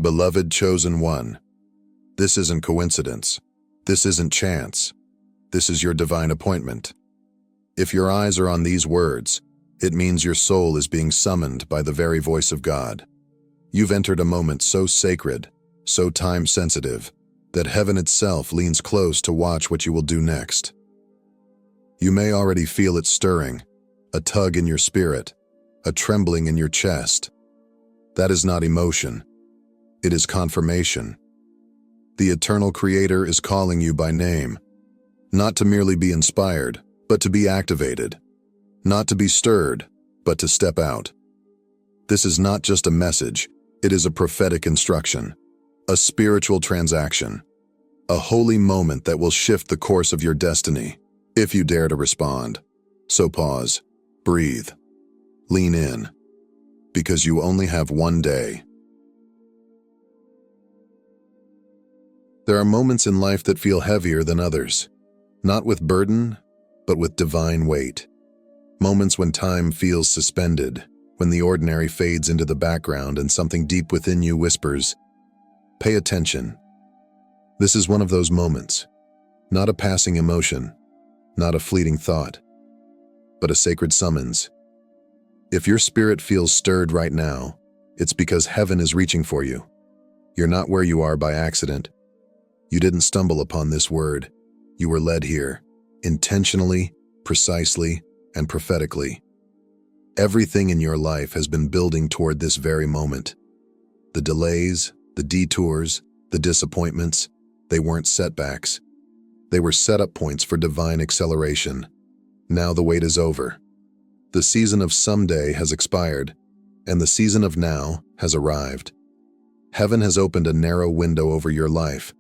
Beloved chosen one, this isn't coincidence. This isn't chance. This is your divine appointment. If your eyes are on these words, it means your soul is being summoned by the very voice of God. You've entered a moment so sacred, so time-sensitive, that heaven itself leans close to watch what you will do next. You may already feel it stirring, a tug in your spirit, a trembling in your chest. That is not emotion. It is confirmation. The eternal Creator is calling you by name, not to merely be inspired, but to be activated, not to be stirred, but to step out. This is not just a message, it is a prophetic instruction, a spiritual transaction, a holy moment that will shift the course of your destiny, if you dare to respond. So pause, breathe, lean in, because you only have one day. There are moments in life that feel heavier than others, not with burden, but with divine weight. Moments when time feels suspended, when the ordinary fades into the background and something deep within you whispers, "Pay attention." This is one of those moments, not a passing emotion, not a fleeting thought, but a sacred summons. If your spirit feels stirred right now, it's because heaven is reaching for you. You're not where you are by accident. You didn't stumble upon this word. You were led here, intentionally, precisely, and prophetically. Everything in your life has been building toward this very moment. The delays, the detours, the disappointments, they weren't setbacks. They were setup points for divine acceleration. Now the wait is over. The season of someday has expired, and the season of now has arrived. Heaven has opened a narrow window over your life.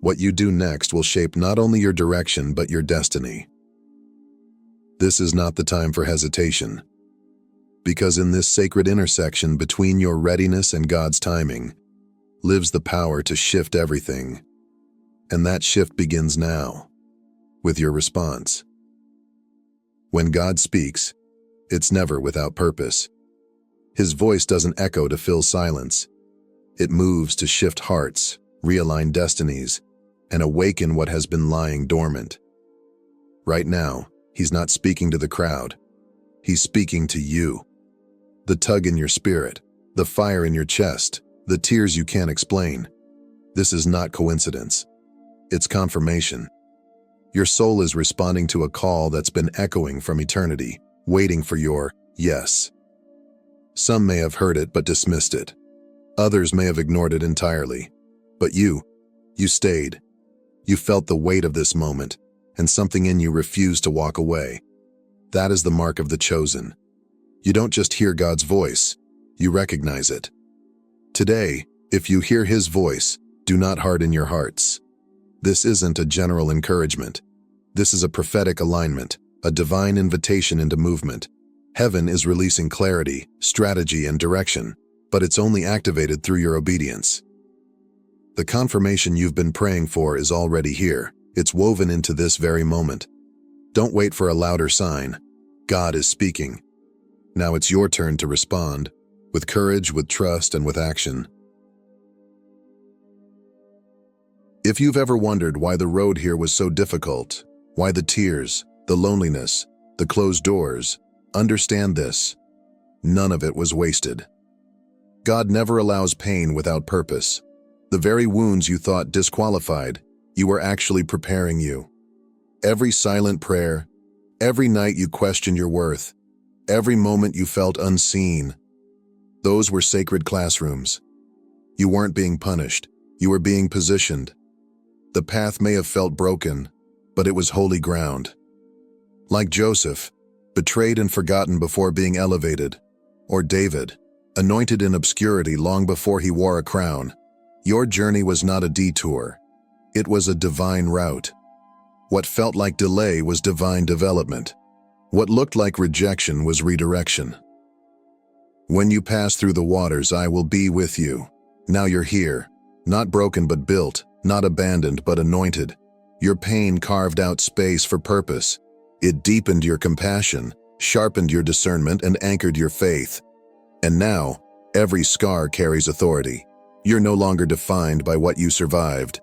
What you do next will shape not only your direction but your destiny. This is not the time for hesitation, because in this sacred intersection between your readiness and God's timing lives the power to shift everything. And that shift begins now, with your response. When God speaks, it's never without purpose. His voice doesn't echo to fill silence. It moves to shift hearts, realign destinies, and awaken what has been lying dormant. Right now, he's not speaking to the crowd. He's speaking to you. The tug in your spirit, the fire in your chest, the tears you can't explain. This is not coincidence. It's confirmation. Your soul is responding to a call that's been echoing from eternity, waiting for your yes. Some may have heard it but dismissed it. Others may have ignored it entirely. But you stayed. You felt the weight of this moment, and something in you refused to walk away. That is the mark of the chosen. You don't just hear God's voice, you recognize it. Today, if you hear His voice, do not harden your hearts. This isn't a general encouragement. This is a prophetic alignment, a divine invitation into movement. Heaven is releasing clarity, strategy, and direction, but it's only activated through your obedience. The confirmation you've been praying for is already here. It's woven into this very moment. Don't wait for a louder sign. God is speaking. Now it's your turn to respond, with courage, with trust, and with action. If you've ever wondered why the road here was so difficult, why the tears, the loneliness, the closed doors, understand this: none of it was wasted. God never allows pain without purpose. The very wounds you thought disqualified, you were actually preparing you. Every silent prayer, every night you questioned your worth, every moment you felt unseen, those were sacred classrooms. You weren't being punished, you were being positioned. The path may have felt broken, but it was holy ground. Like Joseph, betrayed and forgotten before being elevated, or David, anointed in obscurity long before he wore a crown, your journey was not a detour. It was a divine route. What felt like delay was divine development. What looked like rejection was redirection. When you pass through the waters, I will be with you. Now you're here, not broken but built, not abandoned but anointed. Your pain carved out space for purpose. It deepened your compassion, sharpened your discernment, and anchored your faith. And now, every scar carries authority. You're no longer defined by what you survived.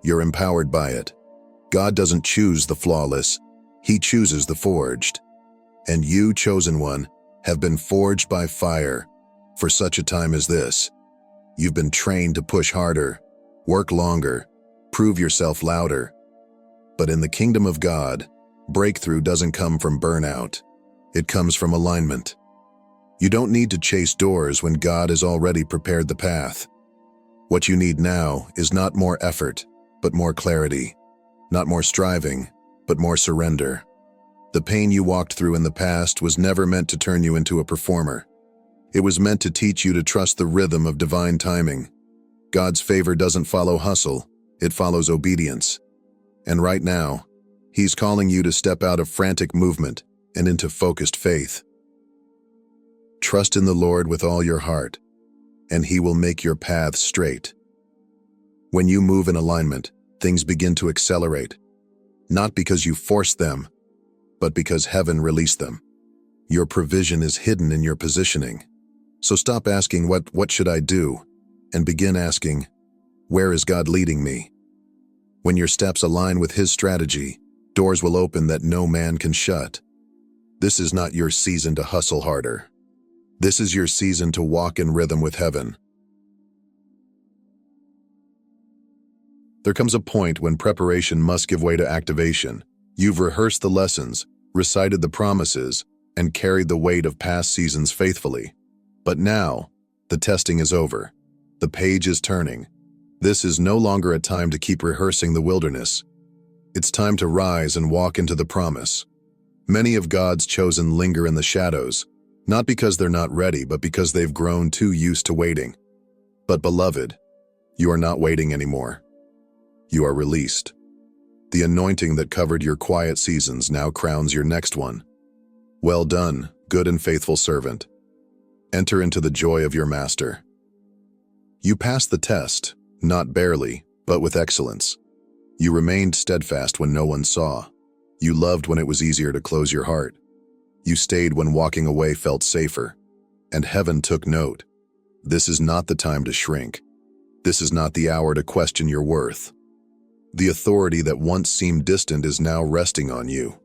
You're empowered by it. God doesn't choose the flawless. He chooses the forged. And you, chosen one, have been forged by fire for such a time as this. You've been trained to push harder, work longer, prove yourself louder. But in the kingdom of God, breakthrough doesn't come from burnout. It comes from alignment. You don't need to chase doors when God has already prepared the path. What you need now is not more effort, but more clarity. Not more striving, but more surrender. The pain you walked through in the past was never meant to turn you into a performer. It was meant to teach you to trust the rhythm of divine timing. God's favor doesn't follow hustle, it follows obedience. And right now, He's calling you to step out of frantic movement and into focused faith. Trust in the Lord with all your heart, and He will make your path straight. When you move in alignment, things begin to accelerate, not because you forced them, but because heaven released them. Your provision is hidden in your positioning. So stop asking, what should I do? And begin asking, where is God leading me? When your steps align with His strategy, doors will open that no man can shut. This is not your season to hustle harder. This is your season to walk in rhythm with heaven. There comes a point when preparation must give way to activation. You've rehearsed the lessons, recited the promises, and carried the weight of past seasons faithfully. But now, the testing is over. The page is turning. This is no longer a time to keep rehearsing the wilderness. It's time to rise and walk into the promise. Many of God's chosen linger in the shadows, not because they're not ready, but because they've grown too used to waiting. But beloved, you are not waiting anymore. You are released. The anointing that covered your quiet seasons now crowns your next one. Well done, good and faithful servant. Enter into the joy of your master. You passed the test, not barely, but with excellence. You remained steadfast when no one saw. You loved when it was easier to close your heart. You stayed when walking away felt safer. And heaven took note. This is not the time to shrink. This is not the hour to question your worth. The authority that once seemed distant is now resting on you.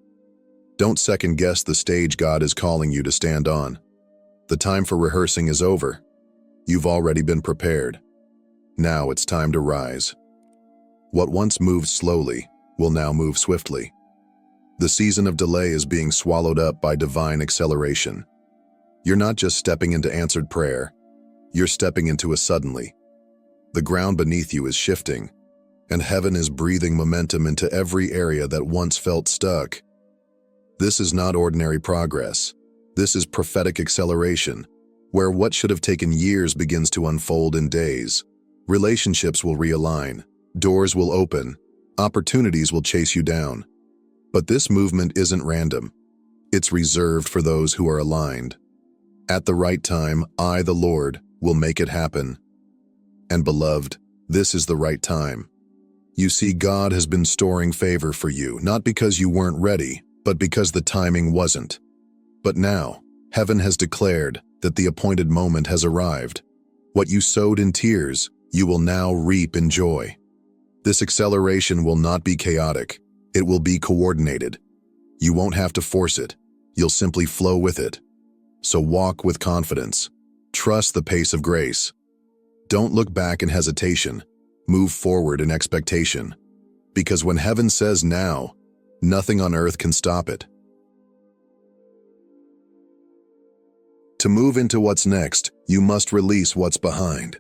Don't second-guess the stage God is calling you to stand on. The time for rehearsing is over. You've already been prepared. Now it's time to rise. What once moved slowly will now move swiftly. The season of delay is being swallowed up by divine acceleration. You're not just stepping into answered prayer, you're stepping into a suddenly. The ground beneath you is shifting, and heaven is breathing momentum into every area that once felt stuck. This is not ordinary progress. This is prophetic acceleration, where what should have taken years begins to unfold in days. Relationships will realign, doors will open, opportunities will chase you down. But this movement isn't random. It's reserved for those who are aligned. At the right time, I, the Lord, will make it happen. And beloved, this is the right time. You see, God has been storing favor for you, not because you weren't ready, but because the timing wasn't. But now, heaven has declared that the appointed moment has arrived. What you sowed in tears, you will now reap in joy. This acceleration will not be chaotic. It will be coordinated. You won't have to force it. You'll simply flow with it. So walk with confidence. Trust the pace of grace. Don't look back in hesitation. Move forward in expectation. Because when heaven says now, nothing on earth can stop it. To move into what's next, you must release what's behind.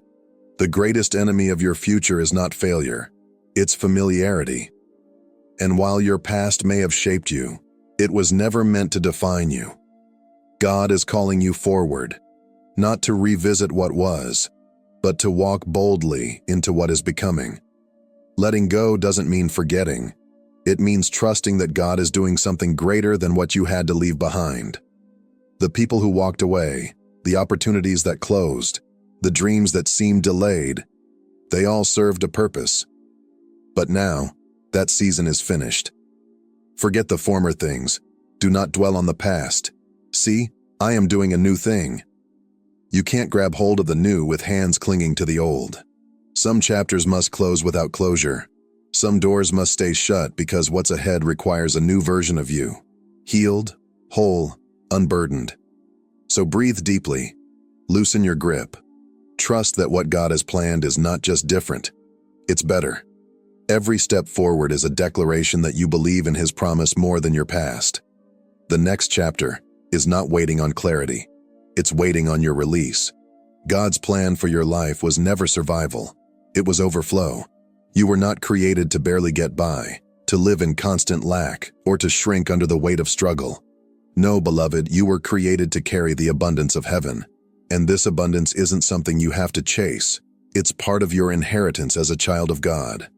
The greatest enemy of your future is not failure. It's familiarity. And while your past may have shaped you, it was never meant to define you. God is calling you forward, not to revisit what was, but to walk boldly into what is becoming. Letting go doesn't mean forgetting. It means trusting that God is doing something greater than what you had to leave behind. The people who walked away, the opportunities that closed, the dreams that seemed delayed, they all served a purpose. But now, that season is finished. Forget the former things. Do not dwell on the past. See, I am doing a new thing. You can't grab hold of the new with hands clinging to the old. Some chapters must close without closure. Some doors must stay shut because what's ahead requires a new version of you. Healed, whole, unburdened. So breathe deeply. Loosen your grip. Trust that what God has planned is not just different, it's better. Every step forward is a declaration that you believe in His promise more than your past. The next chapter is not waiting on clarity. It's waiting on your release. God's plan for your life was never survival. It was overflow. You were not created to barely get by, to live in constant lack, or to shrink under the weight of struggle. No, beloved, you were created to carry the abundance of heaven. And this abundance isn't something you have to chase. It's part of your inheritance as a child of God.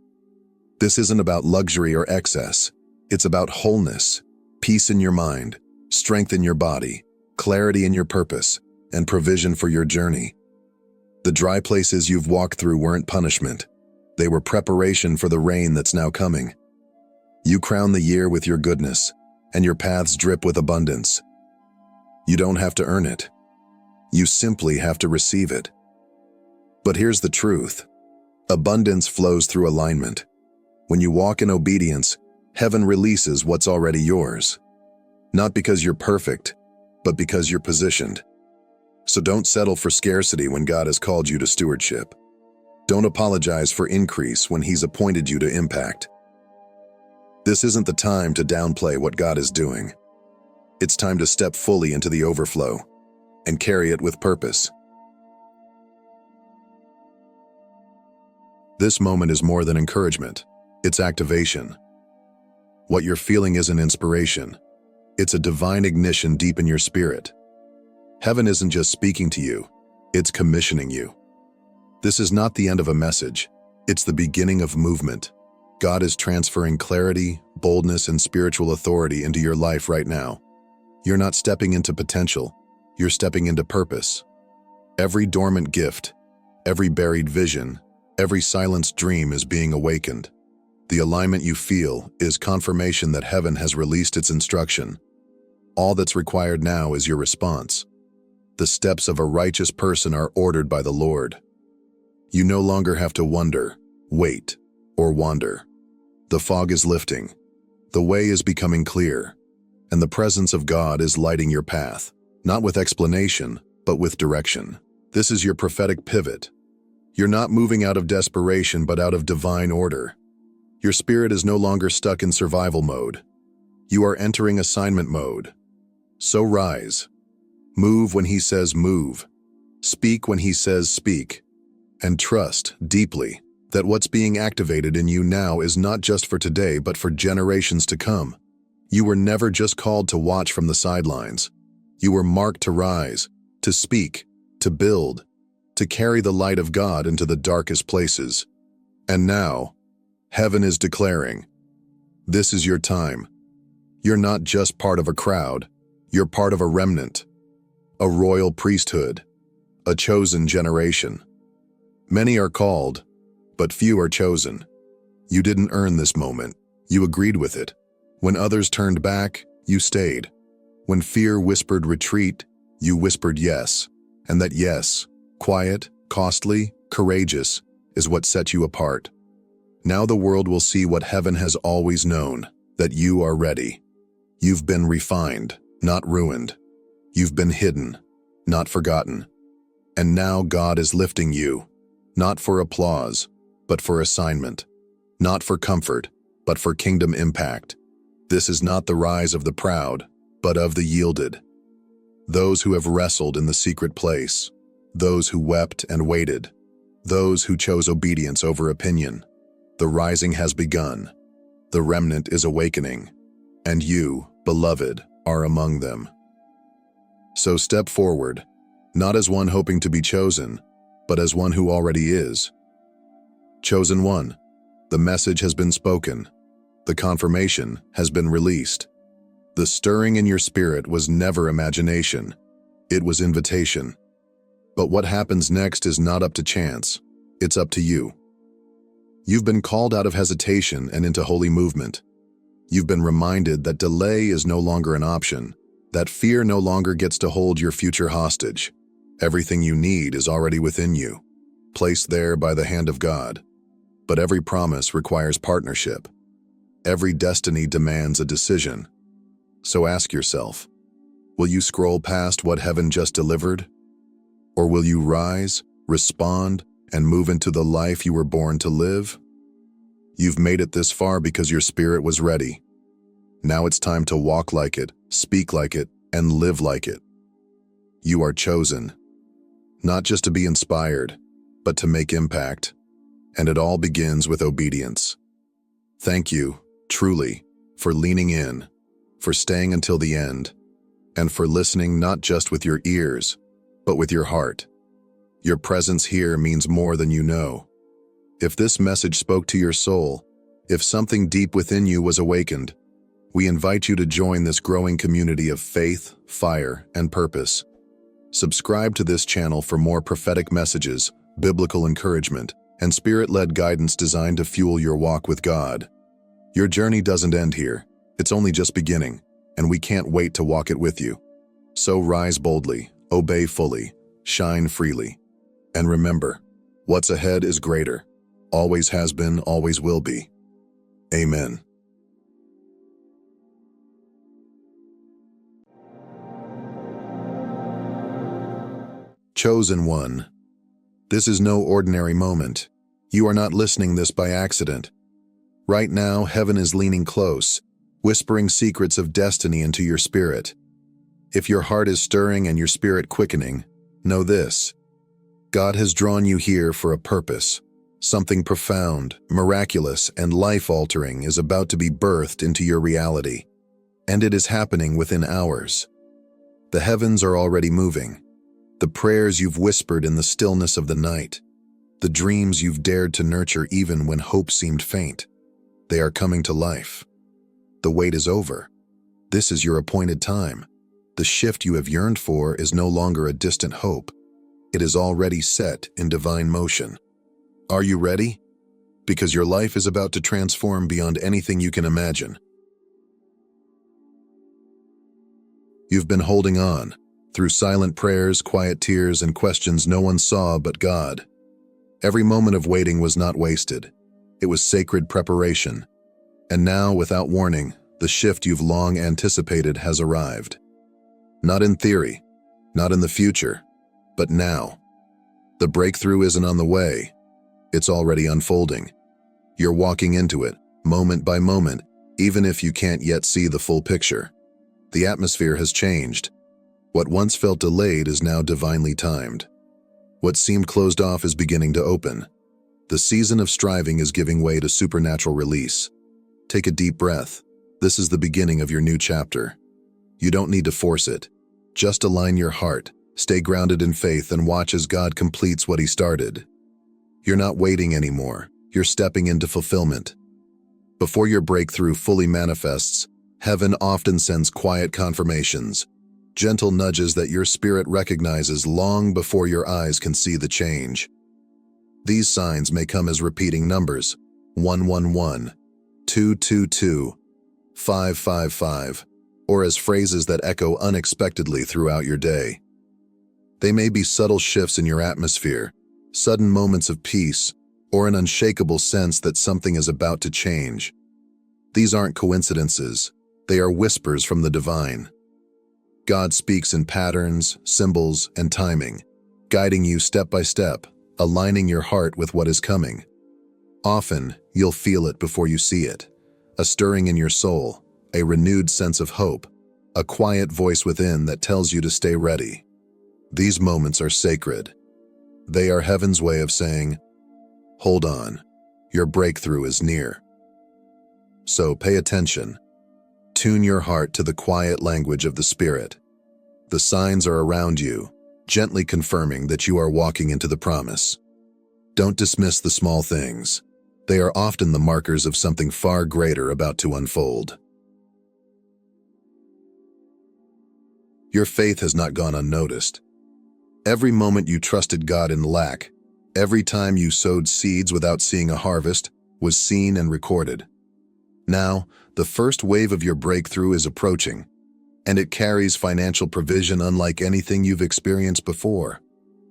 This isn't about luxury or excess. It's about wholeness, peace in your mind, strength in your body, clarity in your purpose, and provision for your journey. The dry places you've walked through weren't punishment. They were preparation for the rain that's now coming. You crown the year with your goodness, and your paths drip with abundance. You don't have to earn it. You simply have to receive it. But here's the truth. Abundance flows through alignment. When you walk in obedience, heaven releases what's already yours. Not because you're perfect, but because you're positioned. So don't settle for scarcity when God has called you to stewardship. Don't apologize for increase when He's appointed you to impact. This isn't the time to downplay what God is doing. It's time to step fully into the overflow and carry it with purpose. This moment is more than encouragement. It's activation. What you're feeling isn't inspiration. It's a divine ignition deep in your spirit. Heaven isn't just speaking to you, it's commissioning you. This is not the end of a message. It's the beginning of movement. God is transferring clarity, boldness, and spiritual authority into your life right now. You're not stepping into potential. You're stepping into purpose. Every dormant gift, every buried vision, every silenced dream is being awakened. The alignment you feel is confirmation that heaven has released its instruction. All that's required now is your response. The steps of a righteous person are ordered by the Lord. You no longer have to wonder, wait, or wander. The fog is lifting. The way is becoming clear. And the presence of God is lighting your path, not with explanation, but with direction. This is your prophetic pivot. You're not moving out of desperation, but out of divine order. Your spirit is no longer stuck in survival mode. You are entering assignment mode. So rise. Move when He says move. Speak when He says speak. And trust deeply that what's being activated in you now is not just for today, but for generations to come. You were never just called to watch from the sidelines. You were marked to rise, to speak, to build, to carry the light of God into the darkest places. And now, heaven is declaring, this is your time. You're not just part of a crowd. You're part of a remnant, a royal priesthood, a chosen generation. Many are called, but few are chosen. You didn't earn this moment. You agreed with it. When others turned back, you stayed. When fear whispered retreat, you whispered yes. And that yes, quiet, costly, courageous, is what set you apart. Now the world will see what heaven has always known, that you are ready. You've been refined, not ruined. You've been hidden, not forgotten. And now God is lifting you, not for applause, but for assignment. Not for comfort, but for kingdom impact. This is not the rise of the proud, but of the yielded. Those who have wrestled in the secret place, those who wept and waited, those who chose obedience over opinion. The rising has begun. The remnant is awakening, and you, beloved, are among them. So step forward, not as one hoping to be chosen, but as one who already is. Chosen one, the message has been spoken. The confirmation has been released. The stirring in your spirit was never imagination. It was invitation. But what happens next is not up to chance. It's up to you. You've been called out of hesitation and into holy movement. You've been reminded that delay is no longer an option, that fear no longer gets to hold your future hostage. Everything you need is already within you. placed there by the hand of God. But every promise requires partnership. Every destiny demands a decision. So ask yourself, will you scroll past what heaven just delivered? Or will you rise, respond, and move into the life you were born to live? You've made it this far because your spirit was ready. Now it's time to walk like it, speak like it, and live like it. You are chosen, not just to be inspired, but to make impact. And it all begins with obedience. Thank you, truly, for leaning in, for staying until the end, and for listening not just with your ears, but with your heart. Your presence here means more than you know. If this message spoke to your soul, if something deep within you was awakened, we invite you to join this growing community of faith, fire, and purpose. Subscribe to this channel for more prophetic messages, biblical encouragement, and spirit-led guidance designed to fuel your walk with God. Your journey doesn't end here. It's only just beginning, and we can't wait to walk it with you. So rise boldly, obey fully, shine freely. And remember, what's ahead is greater. Always has been, always will be. Amen. Chosen one. This is no ordinary moment. You are not listening this by accident. Right now, heaven is leaning close, whispering secrets of destiny into your spirit. If your heart is stirring and your spirit quickening, know this. God has drawn you here for a purpose. Something profound, miraculous, and life-altering is about to be birthed into your reality. And it is happening within hours. The heavens are already moving. The prayers you've whispered in the stillness of the night, the dreams you've dared to nurture even when hope seemed faint, they are coming to life. The wait is over. This is your appointed time. The shift you have yearned for is no longer a distant hope. It is already set in divine motion. Are you ready? Because your life is about to transform beyond anything you can imagine. You've been holding on, through silent prayers, quiet tears, and questions no one saw but God. Every moment of waiting was not wasted. It was sacred preparation. And now, without warning, the shift you've long anticipated has arrived. Not in theory, not in the future, but now. The breakthrough isn't on the way. It's already unfolding. You're walking into it, moment by moment, even if you can't yet see the full picture. The atmosphere has changed. What once felt delayed is now divinely timed. What seemed closed off is beginning to open. The season of striving is giving way to supernatural release. Take a deep breath. This is the beginning of your new chapter. You don't need to force it. Just align your heart, stay grounded in faith, and watch as God completes what He started. You're not waiting anymore. You're stepping into fulfillment. Before your breakthrough fully manifests, heaven often sends quiet confirmations, gentle nudges that your spirit recognizes long before your eyes can see the change. These signs may come as repeating numbers, 111, 222, 555, or as phrases that echo unexpectedly throughout your day. They may be subtle shifts in your atmosphere, sudden moments of peace, or an unshakable sense that something is about to change. These aren't coincidences. They are whispers from the divine. God speaks in patterns, symbols, and timing, guiding you step by step, aligning your heart with what is coming. Often, you'll feel it before you see it, a stirring in your soul, a renewed sense of hope, a quiet voice within that tells you to stay ready. These moments are sacred. They are heaven's way of saying, hold on, your breakthrough is near. So pay attention. Tune your heart to the quiet language of the Spirit. The signs are around you, gently confirming that you are walking into the promise. Don't dismiss the small things. They are often the markers of something far greater about to unfold. Your faith has not gone unnoticed. Every moment you trusted God in lack, every time you sowed seeds without seeing a harvest, was seen and recorded. Now, the first wave of your breakthrough is approaching, and it carries financial provision unlike anything you've experienced before.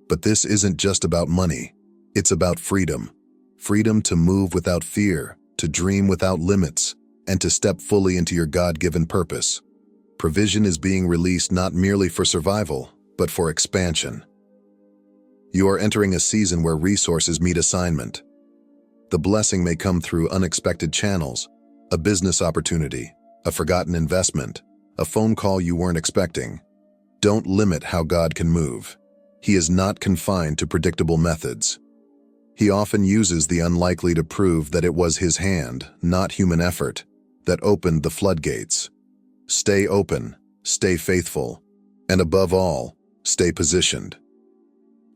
But this isn't just about money. It's about freedom. Freedom to move without fear, to dream without limits, and to step fully into your God-given purpose. Provision is being released not merely for survival, but for expansion. You are entering a season where resources meet assignment. The blessing may come through unexpected channels, a business opportunity, a forgotten investment, a phone call you weren't expecting. Don't limit how God can move. He is not confined to predictable methods. He often uses the unlikely to prove that it was His hand, not human effort, that opened the floodgates. Stay open, stay faithful, and above all, stay positioned.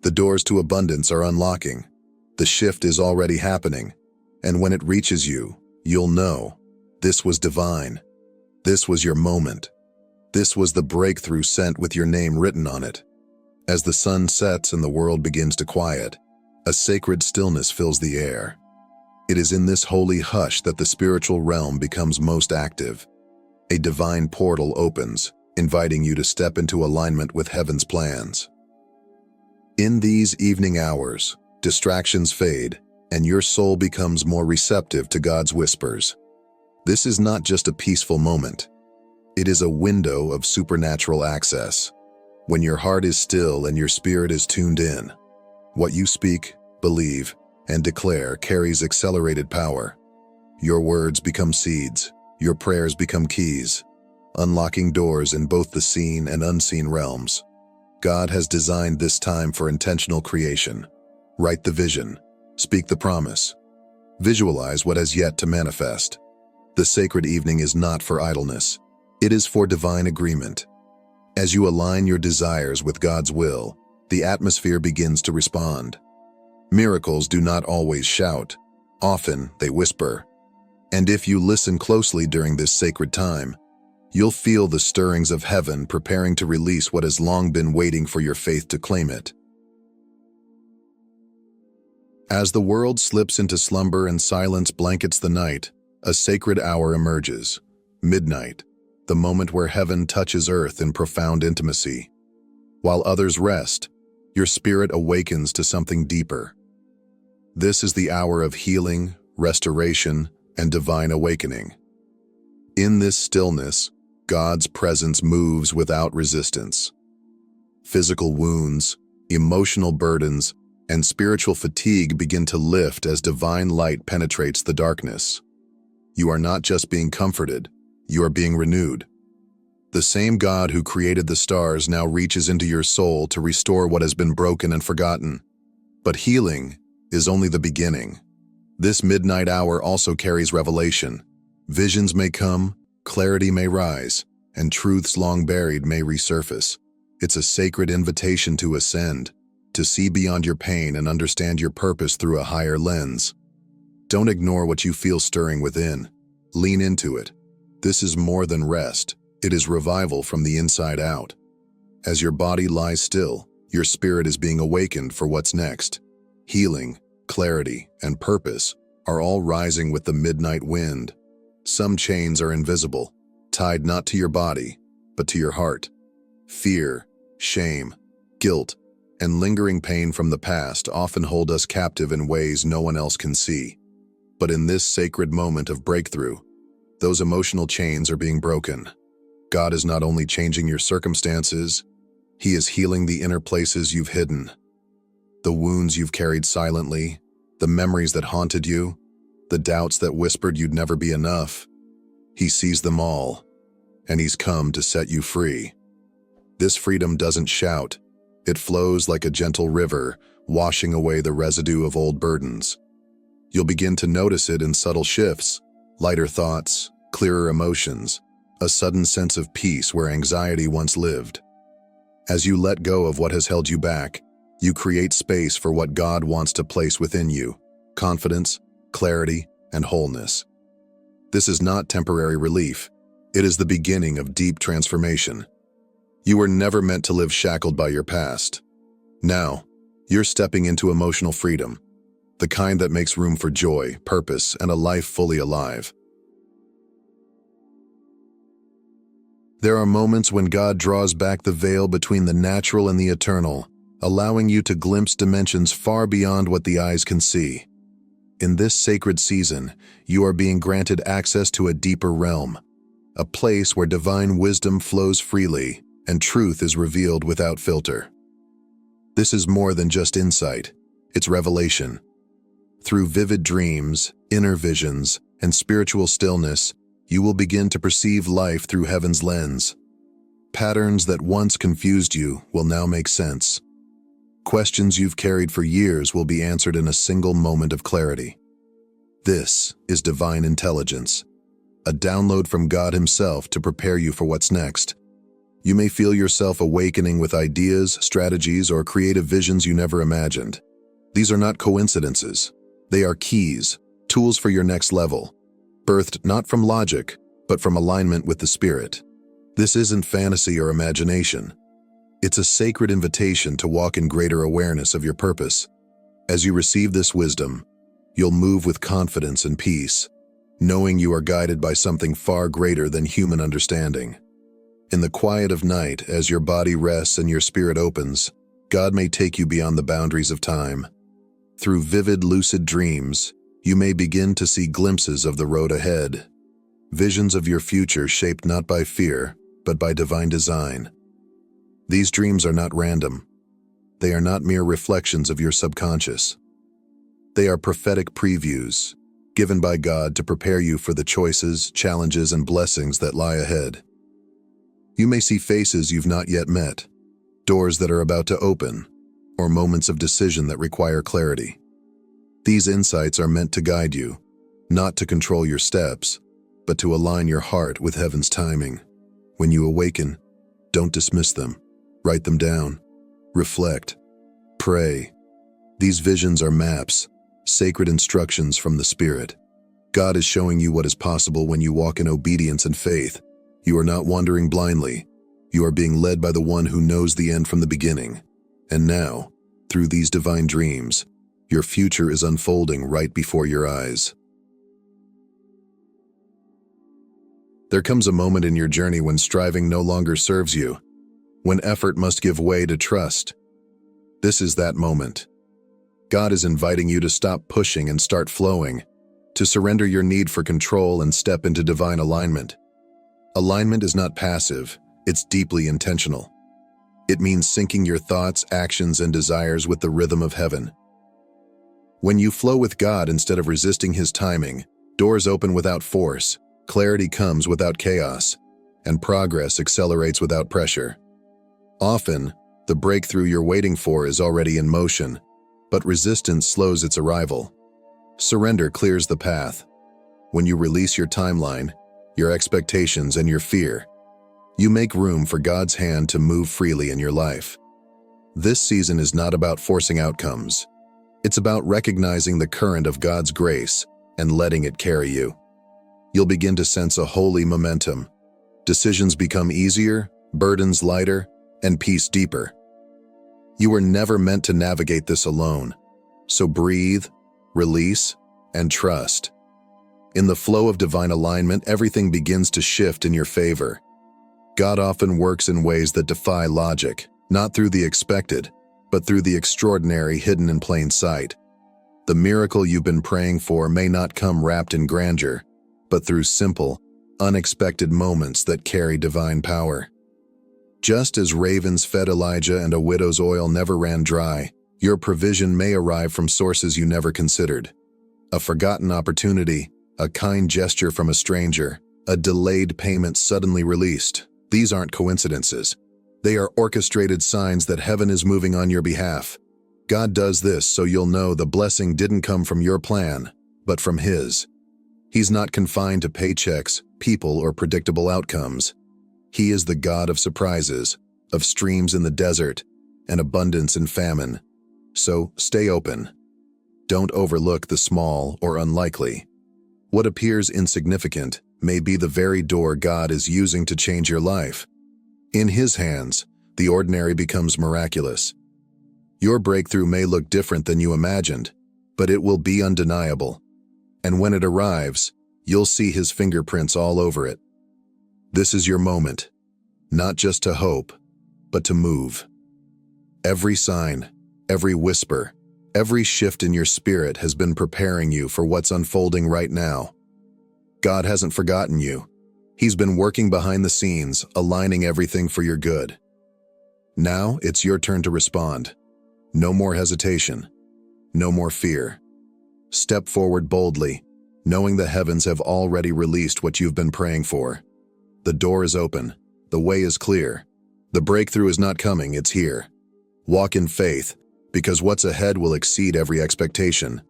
The doors to abundance are unlocking. The shift is already happening, and when it reaches you, you'll know, this was divine. This was your moment. This was the breakthrough sent with your name written on it. As the sun sets and the world begins to quiet, a sacred stillness fills the air. It is in this holy hush that the spiritual realm becomes most active. A divine portal opens, inviting you to step into alignment with heaven's plans. In these evening hours, distractions fade, and your soul becomes more receptive to God's whispers. This is not just a peaceful moment. It is a window of supernatural access. When your heart is still and your spirit is tuned in, what you speak, believe, and declare carries accelerated power. Your words become seeds, your prayers become keys, unlocking doors in both the seen and unseen realms. God has designed this time for intentional creation. Write the vision, speak the promise, visualize what has yet to manifest. The sacred evening is not for idleness. It is for divine agreement. As you align your desires with God's will, the atmosphere begins to respond. Miracles do not always shout. Often they whisper. And if you listen closely during this sacred time, you'll feel the stirrings of heaven preparing to release what has long been waiting for your faith to claim it. As the world slips into slumber and silence blankets the night, a sacred hour emerges. Midnight, the moment where heaven touches earth in profound intimacy. While others rest, your spirit awakens to something deeper. This is the hour of healing, restoration, and divine awakening. In this stillness, God's presence moves without resistance. Physical wounds, emotional burdens, and spiritual fatigue begin to lift as divine light penetrates the darkness. You are not just being comforted, you are being renewed. The same God who created the stars now reaches into your soul to restore what has been broken and forgotten. But healing is only the beginning. This midnight hour also carries revelation. Visions may come, clarity may rise, and truths long buried may resurface. It's a sacred invitation to ascend, to see beyond your pain and understand your purpose through a higher lens. Don't ignore what you feel stirring within. Lean into it. This is more than rest. It is revival from the inside out. As your body lies still, your spirit is being awakened for what's next. Healing, clarity, and purpose are all rising with the midnight wind. Some chains are invisible, tied not to your body, but to your heart. Fear, shame, guilt, and lingering pain from the past often hold us captive in ways no one else can see. But in this sacred moment of breakthrough, those emotional chains are being broken. God is not only changing your circumstances, He is healing the inner places you've hidden. The wounds you've carried silently, the memories that haunted you, the doubts that whispered you'd never be enough. He sees them all, and He's come to set you free. This freedom doesn't shout. It flows like a gentle river, washing away the residue of old burdens. You'll begin to notice it in subtle shifts, lighter thoughts, clearer emotions, a sudden sense of peace where anxiety once lived. As you let go of what has held you back, you create space for what God wants to place within you: confidence, clarity, and wholeness. This is not temporary relief. It is the beginning of deep transformation. You were never meant to live shackled by your past. Now, you're stepping into emotional freedom, the kind that makes room for joy, purpose, and a life fully alive. There are moments when God draws back the veil between the natural and the eternal, allowing you to glimpse dimensions far beyond what the eyes can see. In this sacred season, you are being granted access to a deeper realm, a place where divine wisdom flows freely and truth is revealed without filter. This is more than just insight, it's revelation. Through vivid dreams, inner visions, and spiritual stillness, you will begin to perceive life through heaven's lens. Patterns that once confused you will now make sense. Questions you've carried for years will be answered in a single moment of clarity. This is divine intelligence, a download from God Himself to prepare you for what's next. You may feel yourself awakening with ideas, strategies, or creative visions you never imagined. These are not coincidences. They are keys, tools for your next level, birthed not from logic, but from alignment with the Spirit. This isn't fantasy or imagination. It's a sacred invitation to walk in greater awareness of your purpose. As you receive this wisdom, you'll move with confidence and peace, knowing you are guided by something far greater than human understanding. In the quiet of night, as your body rests and your spirit opens, God may take you beyond the boundaries of time. Through vivid, lucid dreams, you may begin to see glimpses of the road ahead, visions of your future shaped not by fear, but by divine design. These dreams are not random. They are not mere reflections of your subconscious. They are prophetic previews, given by God to prepare you for the choices, challenges, and blessings that lie ahead. You may see faces you've not yet met, doors that are about to open, or moments of decision that require clarity. These insights are meant to guide you, not to control your steps, but to align your heart with heaven's timing. When you awaken, don't dismiss them. Write them down. Reflect. Pray. These visions are maps, sacred instructions from the Spirit. God is showing you what is possible when you walk in obedience and faith. You are not wandering blindly. You are being led by the one who knows the end from the beginning. And now, through these divine dreams, your future is unfolding right before your eyes. There comes a moment in your journey when striving no longer serves you, when effort must give way to trust. This is that moment. God is inviting you to stop pushing and start flowing, to surrender your need for control and step into divine alignment. Alignment is not passive, it's deeply intentional. It means syncing your thoughts, actions, and desires with the rhythm of heaven. When you flow with God instead of resisting His timing, doors open without force, clarity comes without chaos, and progress accelerates without pressure. Often, the breakthrough you're waiting for is already in motion, but resistance slows its arrival. Surrender clears the path. When you release your timeline, your expectations, and your fear, you make room for God's hand to move freely in your life. This season is not about forcing outcomes. It's about recognizing the current of God's grace and letting it carry you. You'll begin to sense a holy momentum. Decisions become easier, burdens lighter, and peace deeper. You were never meant to navigate this alone, so breathe, release, and trust. In the flow of divine alignment, everything begins to shift in your favor. God often works in ways that defy logic, not through the expected, but through the extraordinary hidden in plain sight. The miracle you've been praying for may not come wrapped in grandeur, but through simple, unexpected moments that carry divine power. Just as ravens fed Elijah and a widow's oil never ran dry, your provision may arrive from sources you never considered. A forgotten opportunity, a kind gesture from a stranger, a delayed payment suddenly released. These aren't coincidences. They are orchestrated signs that heaven is moving on your behalf. God does this so you'll know the blessing didn't come from your plan, but from His. He's not confined to paychecks, people, or predictable outcomes. He is the God of surprises, of streams in the desert, and abundance in famine. So stay open. Don't overlook the small or unlikely. What appears insignificant may be the very door God is using to change your life. In His hands, the ordinary becomes miraculous. Your breakthrough may look different than you imagined, but it will be undeniable. And when it arrives, you'll see His fingerprints all over it. This is your moment, not just to hope, but to move. Every sign, every whisper, every shift in your spirit has been preparing you for what's unfolding right now. God hasn't forgotten you. He's been working behind the scenes, aligning everything for your good. Now it's your turn to respond. No more hesitation. No more fear. Step forward boldly, knowing the heavens have already released what you've been praying for. The door is open. The way is clear. The breakthrough is not coming, it's here. Walk in faith, because what's ahead will exceed every expectation.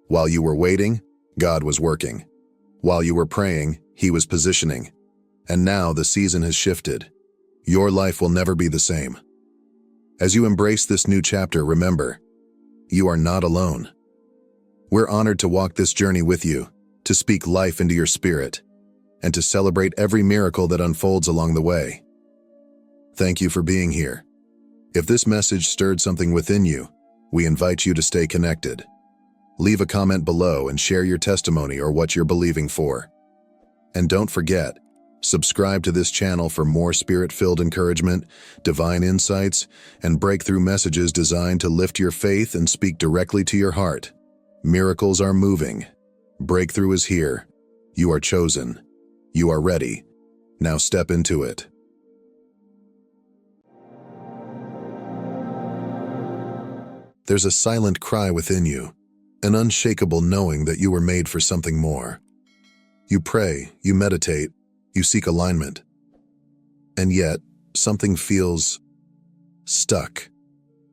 While you were waiting, God was working. While you were praying, He was positioning. And now the season has shifted. Your life will never be the same. As you embrace this new chapter, remember, you are not alone. We're honored to walk this journey with you, to speak life into your spirit, and to celebrate every miracle that unfolds along the way. Thank you for being here. If this message stirred something within you, we invite you to stay connected. Leave a comment below and share your testimony or what you're believing for. And don't forget, subscribe to this channel for more spirit-filled encouragement, divine insights, and breakthrough messages designed to lift your faith and speak directly to your heart. Miracles are moving. Breakthrough is here. You are chosen. You are ready. Now step into it. There's a silent cry within you, an unshakable knowing that you were made for something more. You pray, you meditate, you seek alignment. And yet, something feels stuck.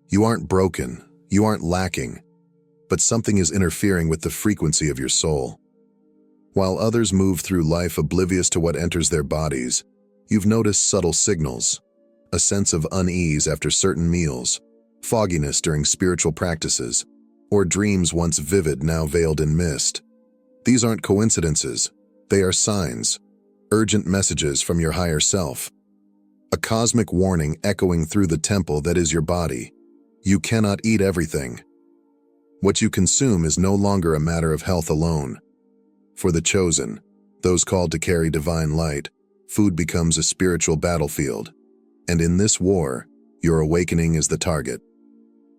You aren't broken, you aren't lacking, but something is interfering with the frequency of your soul. While others move through life oblivious to what enters their bodies, you've noticed subtle signals, a sense of unease after certain meals, fogginess during spiritual practices, or dreams once vivid now veiled in mist. These aren't coincidences, they are signs, urgent messages from your higher self. A cosmic warning echoing through the temple that is your body. You cannot eat everything. What you consume is no longer a matter of health alone. For the chosen, those called to carry divine light, food becomes a spiritual battlefield. And in this war, your awakening is the target.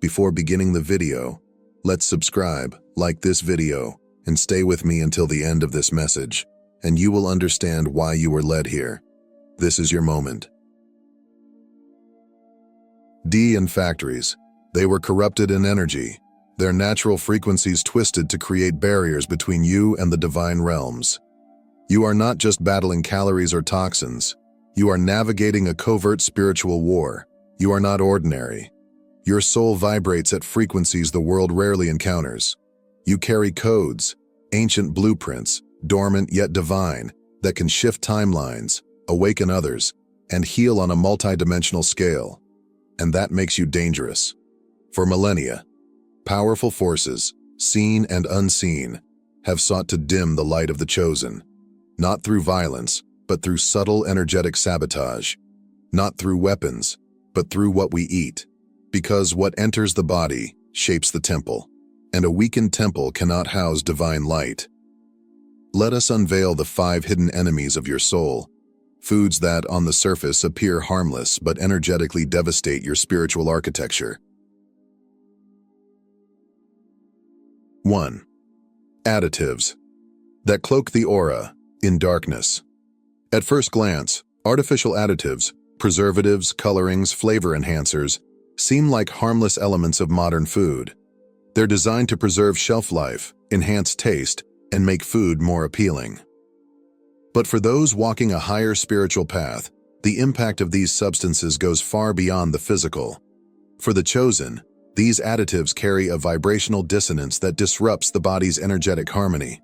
Before beginning the video, let's subscribe, like this video, and stay with me until the end of this message, and you will understand why you were led here. This is your moment. And factories. They were corrupted in energy, their natural frequencies twisted to create barriers between you and the divine realms. You are not just battling calories or toxins. You are navigating a covert spiritual war. You are not ordinary. Your soul vibrates at frequencies the world rarely encounters. You carry codes, ancient blueprints, dormant yet divine, that can shift timelines, awaken others, and heal on a multidimensional scale. And that makes you dangerous. For millennia, powerful forces, seen and unseen, have sought to dim the light of the chosen, not through violence, but through subtle energetic sabotage, not through weapons, but through what we eat. Because what enters the body shapes the temple, and a weakened temple cannot house divine light. Let us unveil the 5 hidden enemies of your soul, foods that, on the surface, appear harmless but energetically devastate your spiritual architecture. 1. Additives that cloak the aura in darkness. At first glance, artificial additives, preservatives, colorings, flavor enhancers, seem like harmless elements of modern food. They're designed to preserve shelf life, enhance taste, and make food more appealing. But for those walking a higher spiritual path, the impact of these substances goes far beyond the physical. For the chosen, these additives carry a vibrational dissonance that disrupts the body's energetic harmony.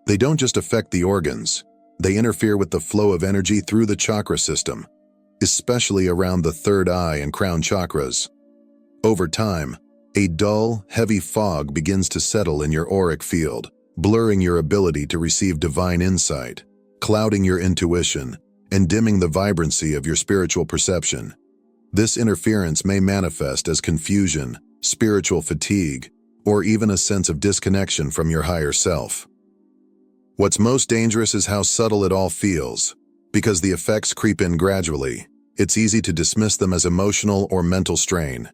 They don't just affect the organs, they interfere with the flow of energy through the chakra system, especially around the third eye and crown chakras. Over time, a dull, heavy fog begins to settle in your auric field, blurring your ability to receive divine insight, clouding your intuition, and dimming the vibrancy of your spiritual perception. This interference may manifest as confusion, spiritual fatigue, or even a sense of disconnection from your higher self. What's most dangerous is how subtle it all feels. Because the effects creep in gradually, it's easy to dismiss them as emotional or mental strain.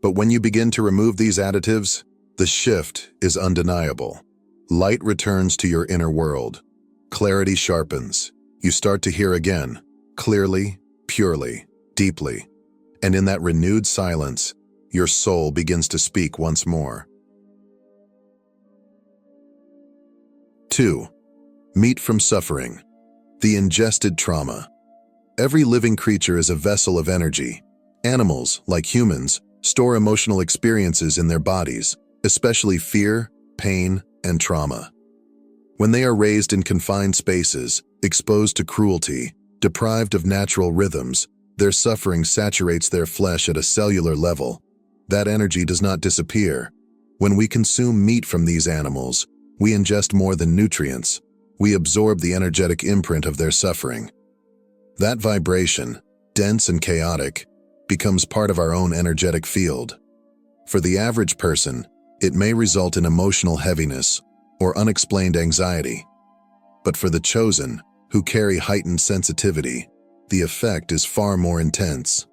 But when you begin to remove these additives, the shift is undeniable. Light returns to your inner world. Clarity sharpens. You start to hear again, clearly, purely, deeply. And in that renewed silence, your soul begins to speak once more. 2. Meat from suffering. The ingested trauma. Every living creature is a vessel of energy. Animals, like humans, store emotional experiences in their bodies, especially fear, pain, and trauma. When they are raised in confined spaces, exposed to cruelty, deprived of natural rhythms, their suffering saturates their flesh at a cellular level. That energy does not disappear. When we consume meat from these animals, we ingest more than nutrients. We absorb the energetic imprint of their suffering. That vibration, dense and chaotic, becomes part of our own energetic field. For the average person, it may result in emotional heaviness or unexplained anxiety. But for the chosen, who carry heightened sensitivity, the effect is far more intense.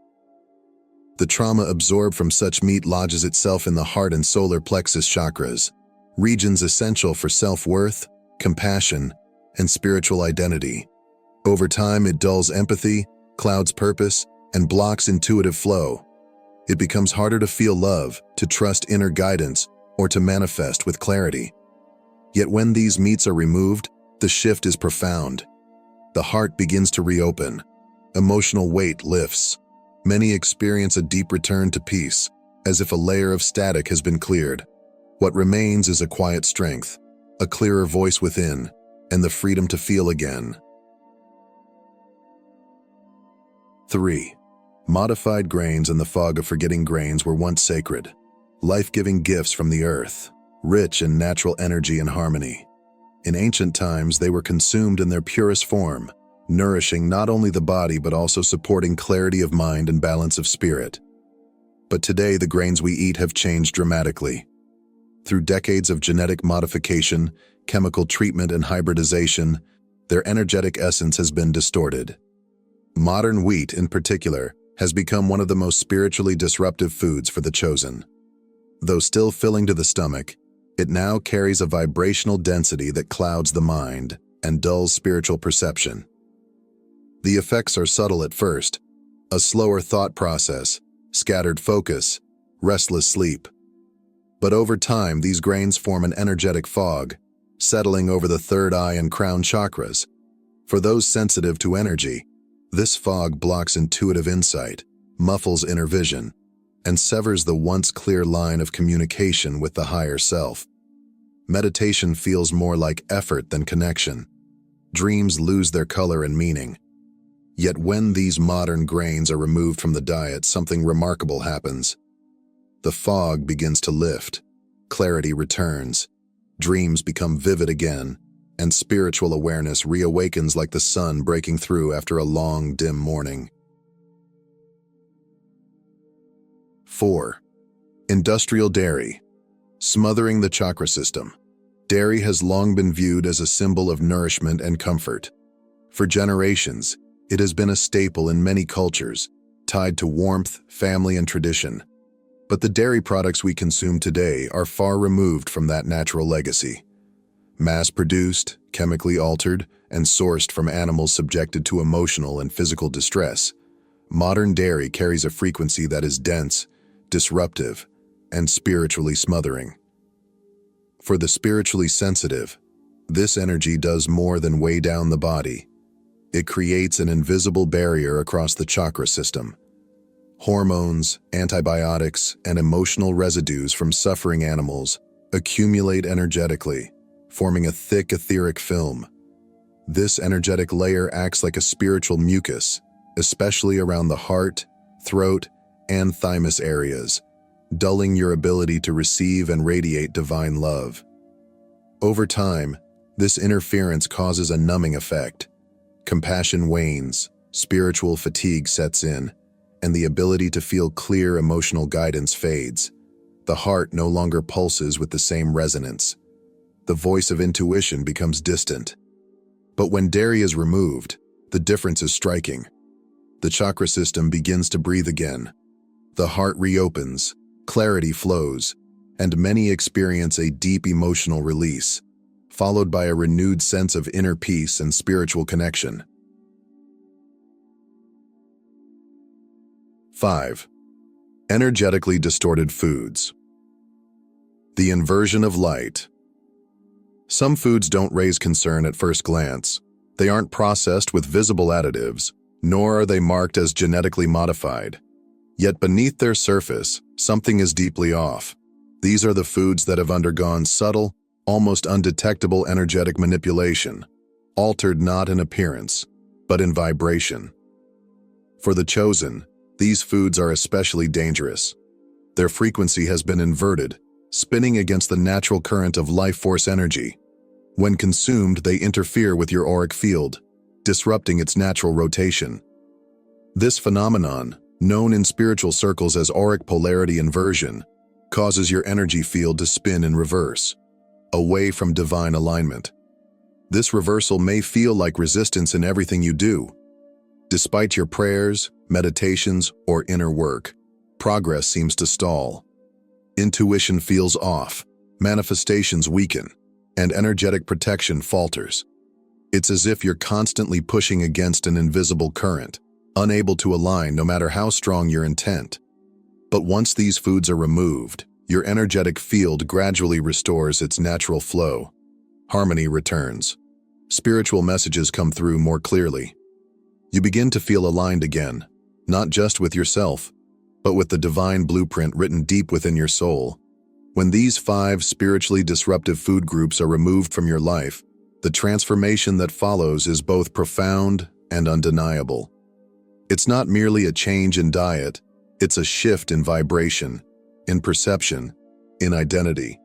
The trauma absorbed from such meat lodges itself in the heart and solar plexus chakras, regions essential for self-worth, compassion, and spiritual identity. Over time, it dulls empathy, clouds purpose, and blocks intuitive flow. It becomes harder to feel love, to trust inner guidance, or to manifest with clarity. Yet when these meats are removed, the shift is profound. The heart begins to reopen. Emotional weight lifts. Many experience a deep return to peace, as if a layer of static has been cleared. What remains is a quiet strength, a clearer voice within, and the freedom to feel again. 3. Modified grains and the fog of forgetting grains were once sacred, life-giving gifts from the earth, rich in natural energy and harmony. In ancient times, they were consumed in their purest form, nourishing not only the body but also supporting clarity of mind and balance of spirit. But today, the grains we eat have changed dramatically. Through decades of genetic modification, chemical treatment, and hybridization, their energetic essence has been distorted. Modern wheat, in particular, has become one of the most spiritually disruptive foods for the chosen. Though still filling to the stomach, it now carries a vibrational density that clouds the mind and dulls spiritual perception. The effects are subtle at first: a slower thought process, scattered focus, restless sleep. But over time, these grains form an energetic fog, settling over the third eye and crown chakras. For those sensitive to energy, this fog blocks intuitive insight, muffles inner vision, and severs the once clear line of communication with the higher self. Meditation feels more like effort than connection. Dreams lose their color and meaning. Yet when these modern grains are removed from the diet, something remarkable happens. The fog begins to lift, clarity returns, dreams become vivid again, and spiritual awareness reawakens like the sun breaking through after a long, dim morning. 4. Industrial dairy. Smothering the chakra system. Dairy has long been viewed as a symbol of nourishment and comfort. For generations, it has been a staple in many cultures, tied to warmth, family, and tradition. But the dairy products we consume today are far removed from that natural legacy. Mass-produced, chemically altered, and sourced from animals subjected to emotional and physical distress, modern dairy carries a frequency that is dense, disruptive, and spiritually smothering. For the spiritually sensitive, this energy does more than weigh down the body. It creates an invisible barrier across the chakra system. Hormones, antibiotics, and emotional residues from suffering animals accumulate energetically, forming a thick etheric film. This energetic layer acts like a spiritual mucus, especially around the heart, throat, and thymus areas, dulling your ability to receive and radiate divine love. Over time, this interference causes a numbing effect. Compassion wanes, spiritual fatigue sets in, and the ability to feel clear emotional guidance fades. The heart no longer pulses with the same resonance. The voice of intuition becomes distant. But when dairy is removed, the difference is striking. The chakra system begins to breathe again. The heart reopens, clarity flows, and many experience a deep emotional release, followed by a renewed sense of inner peace and spiritual connection. 5. Energetically distorted foods. The inversion of light. Some foods don't raise concern at first glance. They aren't processed with visible additives, nor are they marked as genetically modified. Yet beneath their surface, something is deeply off. These are the foods that have undergone subtle, almost undetectable energetic manipulation, altered not in appearance, but in vibration. For the chosen, these foods are especially dangerous. Their frequency has been inverted, spinning against the natural current of life force energy. When consumed, they interfere with your auric field, disrupting its natural rotation. This phenomenon, known in spiritual circles as auric polarity inversion, causes your energy field to spin in reverse, away from divine alignment. This reversal may feel like resistance in everything you do. Despite your prayers, meditations, or inner work, progress seems to stall. Intuition feels off, manifestations weaken, and energetic protection falters. It's as if you're constantly pushing against an invisible current, unable to align no matter how strong your intent. But once these foods are removed, your energetic field gradually restores its natural flow. Harmony returns. Spiritual messages come through more clearly. You begin to feel aligned again, not just with yourself, but with the divine blueprint written deep within your soul. When these 5 spiritually disruptive food groups are removed from your life, the transformation that follows is both profound and undeniable. It's not merely a change in diet, it's a shift in vibration, in perception, in identity.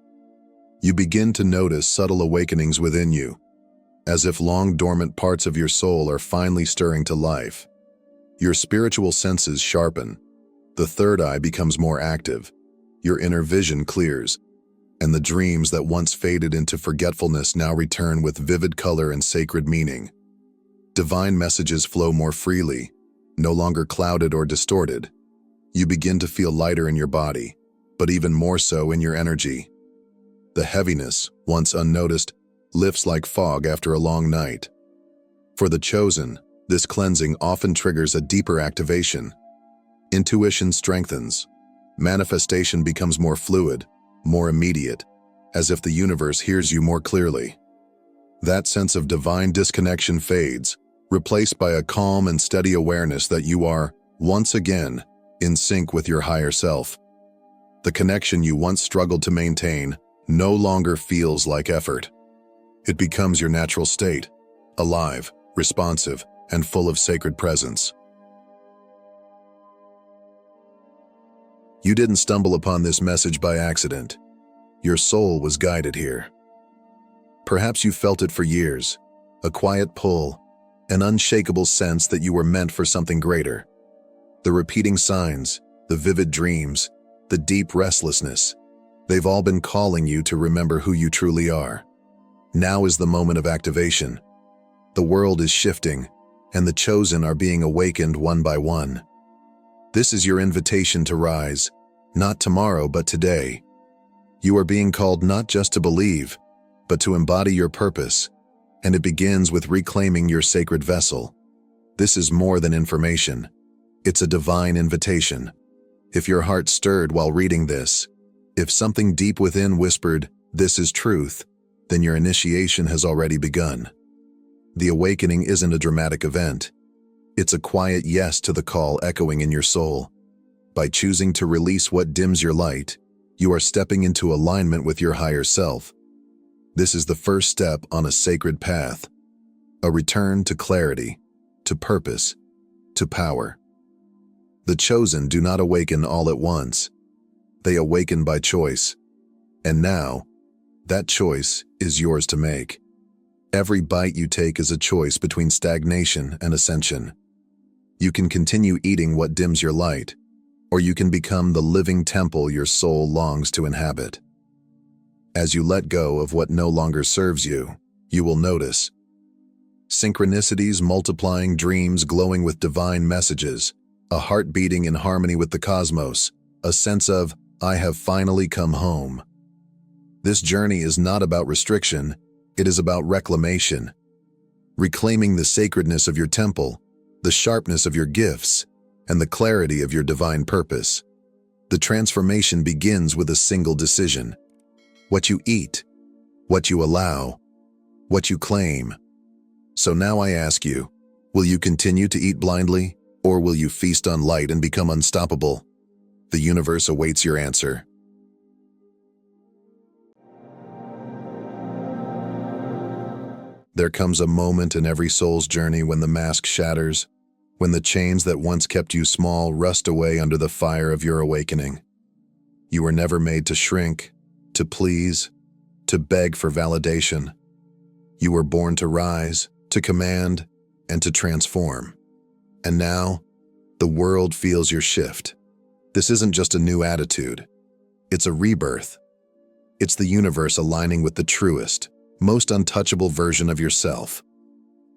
You begin to notice subtle awakenings within you, as if long-dormant parts of your soul are finally stirring to life. Your spiritual senses sharpen, the third eye becomes more active, your inner vision clears, and the dreams that once faded into forgetfulness now return with vivid color and sacred meaning. Divine messages flow more freely, no longer clouded or distorted. You begin to feel lighter in your body, but even more so in your energy. The heaviness, once unnoticed, lifts like fog after a long night. For the chosen, this cleansing often triggers a deeper activation. Intuition strengthens. Manifestation becomes more fluid, more immediate, as if the universe hears you more clearly. That sense of divine disconnection fades, replaced by a calm and steady awareness that you are, once again, in sync with your higher self. The connection you once struggled to maintain no longer feels like effort. It becomes your natural state, alive, responsive, and full of sacred presence. You didn't stumble upon this message by accident. Your soul was guided here. Perhaps you felt it for years, a quiet pull, an unshakable sense that you were meant for something greater. The repeating signs, the vivid dreams, the deep restlessness, they've all been calling you to remember who you truly are. Now is the moment of activation. The world is shifting, and the chosen are being awakened one by one. This is your invitation to rise, not tomorrow but today. You are being called not just to believe, but to embody your purpose, and it begins with reclaiming your sacred vessel. This is more than information. It's a divine invitation. If your heart stirred while reading this, if something deep within whispered, "This is truth," then your initiation has already begun. The awakening isn't a dramatic event. It's a quiet yes to the call echoing in your soul. By choosing to release what dims your light, you are stepping into alignment with your higher self. This is the first step on a sacred path, a return to clarity, to purpose, to power. The chosen do not awaken all at once. They awaken by choice. And now, that choice is yours to make. Every bite you take is a choice between stagnation and ascension. You can continue eating what dims your light, or you can become the living temple your soul longs to inhabit. As you let go of what no longer serves you, you will notice synchronicities multiplying, dreams glowing with divine messages, a heart beating in harmony with the cosmos, a sense of I have finally come home. This journey is not about restriction, it is about reclamation. Reclaiming the sacredness of your temple, the sharpness of your gifts, and the clarity of your divine purpose. The transformation begins with a single decision. What you eat, what you allow, what you claim. So now I ask you, will you continue to eat blindly, or will you feast on light and become unstoppable? The universe awaits your answer. There comes a moment in every soul's journey when the mask shatters, when the chains that once kept you small rust away under the fire of your awakening. You were never made to shrink, to please, to beg for validation. You were born to rise, to command, and to transform. And now, the world feels your shift. This isn't just a new attitude. It's a rebirth. It's the universe aligning with the truest, most untouchable version of yourself.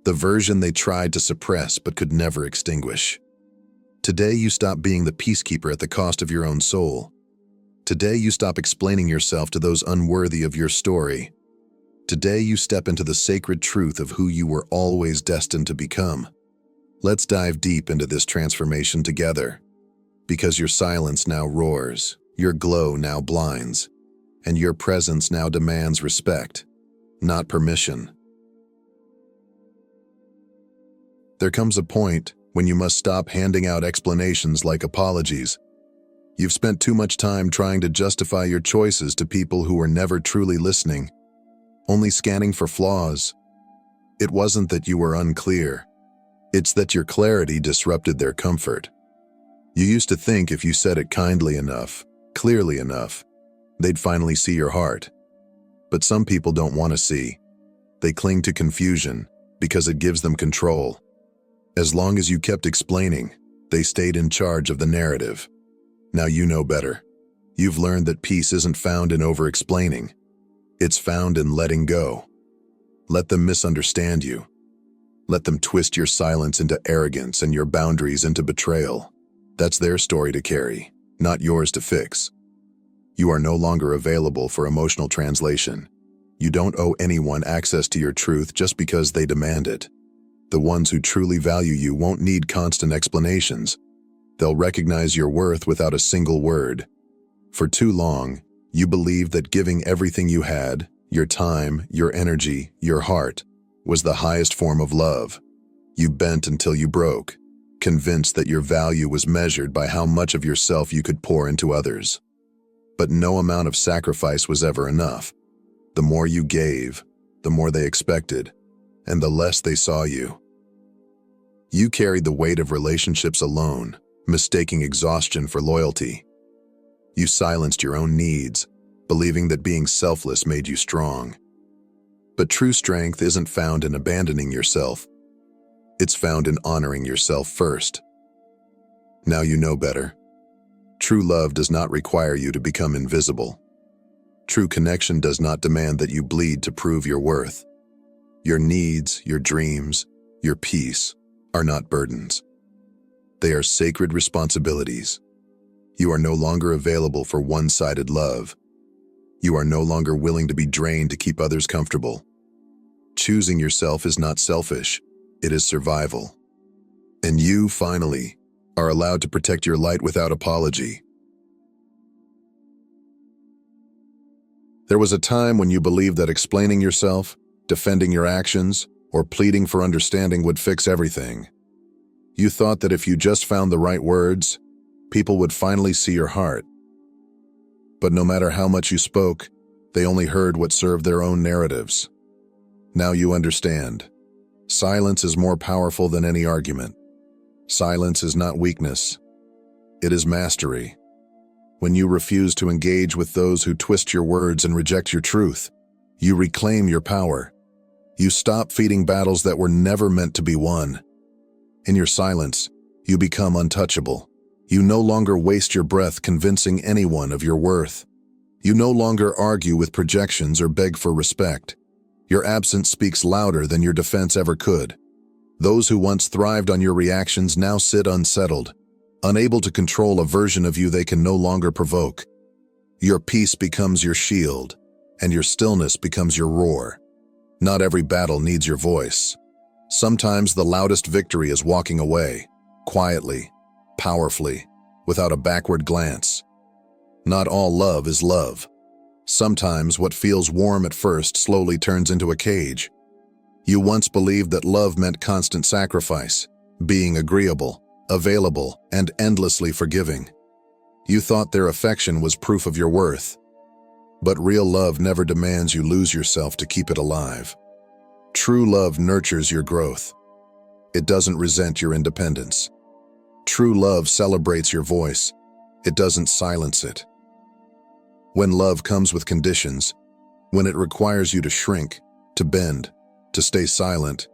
The version they tried to suppress but could never extinguish. Today you stop being the peacekeeper at the cost of your own soul. Today you stop explaining yourself to those unworthy of your story. Today you step into the sacred truth of who you were always destined to become. Let's dive deep into this transformation together. Because your silence now roars, your glow now blinds, and your presence now demands respect, not permission. There comes a point when you must stop handing out explanations like apologies. You've spent too much time trying to justify your choices to people who were never truly listening, only scanning for flaws. It wasn't that you were unclear. It's that your clarity disrupted their comfort. You used to think if you said it kindly enough, clearly enough, they'd finally see your heart. But some people don't want to see. They cling to confusion because it gives them control. As long as you kept explaining, they stayed in charge of the narrative. Now you know better. You've learned that peace isn't found in over-explaining. It's found in letting go. Let them misunderstand you. Let them twist your silence into arrogance and your boundaries into betrayal. That's their story to carry, not yours to fix. You are no longer available for emotional translation. You don't owe anyone access to your truth just because they demand it. The ones who truly value you won't need constant explanations. They'll recognize your worth without a single word. For too long, you believed that giving everything you had, your time, your energy, your heart, was the highest form of love. You bent until you broke, convinced that your value was measured by how much of yourself you could pour into others. But no amount of sacrifice was ever enough. The more you gave, the more they expected, and the less they saw you. You carried the weight of relationships alone, mistaking exhaustion for loyalty. You silenced your own needs, believing that being selfless made you strong. But true strength isn't found in abandoning yourself. It's found in honoring yourself first. Now you know better. True love does not require you to become invisible. True connection does not demand that you bleed to prove your worth. Your needs, your dreams, your peace are not burdens. They are sacred responsibilities. You are no longer available for one-sided love. You are no longer willing to be drained to keep others comfortable. Choosing yourself is not selfish, it is survival. And you, finally, are allowed to protect your light without apology. There was a time when you believed that explaining yourself, defending your actions, or pleading for understanding would fix everything. You thought that if you just found the right words, people would finally see your heart. But no matter how much you spoke, they only heard what served their own narratives. Now you understand. Silence is more powerful than any argument. Silence is not weakness. It is mastery. When you refuse to engage with those who twist your words and reject your truth, you reclaim your power. You stop fighting battles that were never meant to be won. In your silence, you become untouchable. You no longer waste your breath convincing anyone of your worth. You no longer argue with projections or beg for respect. Your absence speaks louder than your defense ever could. Those who once thrived on your reactions now sit unsettled, unable to control a version of you they can no longer provoke. Your peace becomes your shield, and your stillness becomes your roar. Not every battle needs your voice. Sometimes the loudest victory is walking away, quietly, powerfully, without a backward glance. Not all love is love. Sometimes what feels warm at first slowly turns into a cage. You once believed that love meant constant sacrifice, being agreeable, available, and endlessly forgiving. You thought their affection was proof of your worth. But real love never demands you lose yourself to keep it alive. True love nurtures your growth. It doesn't resent your independence. True love celebrates your voice. It doesn't silence it. When love comes with conditions, when it requires you to shrink, to bend, to stay silent,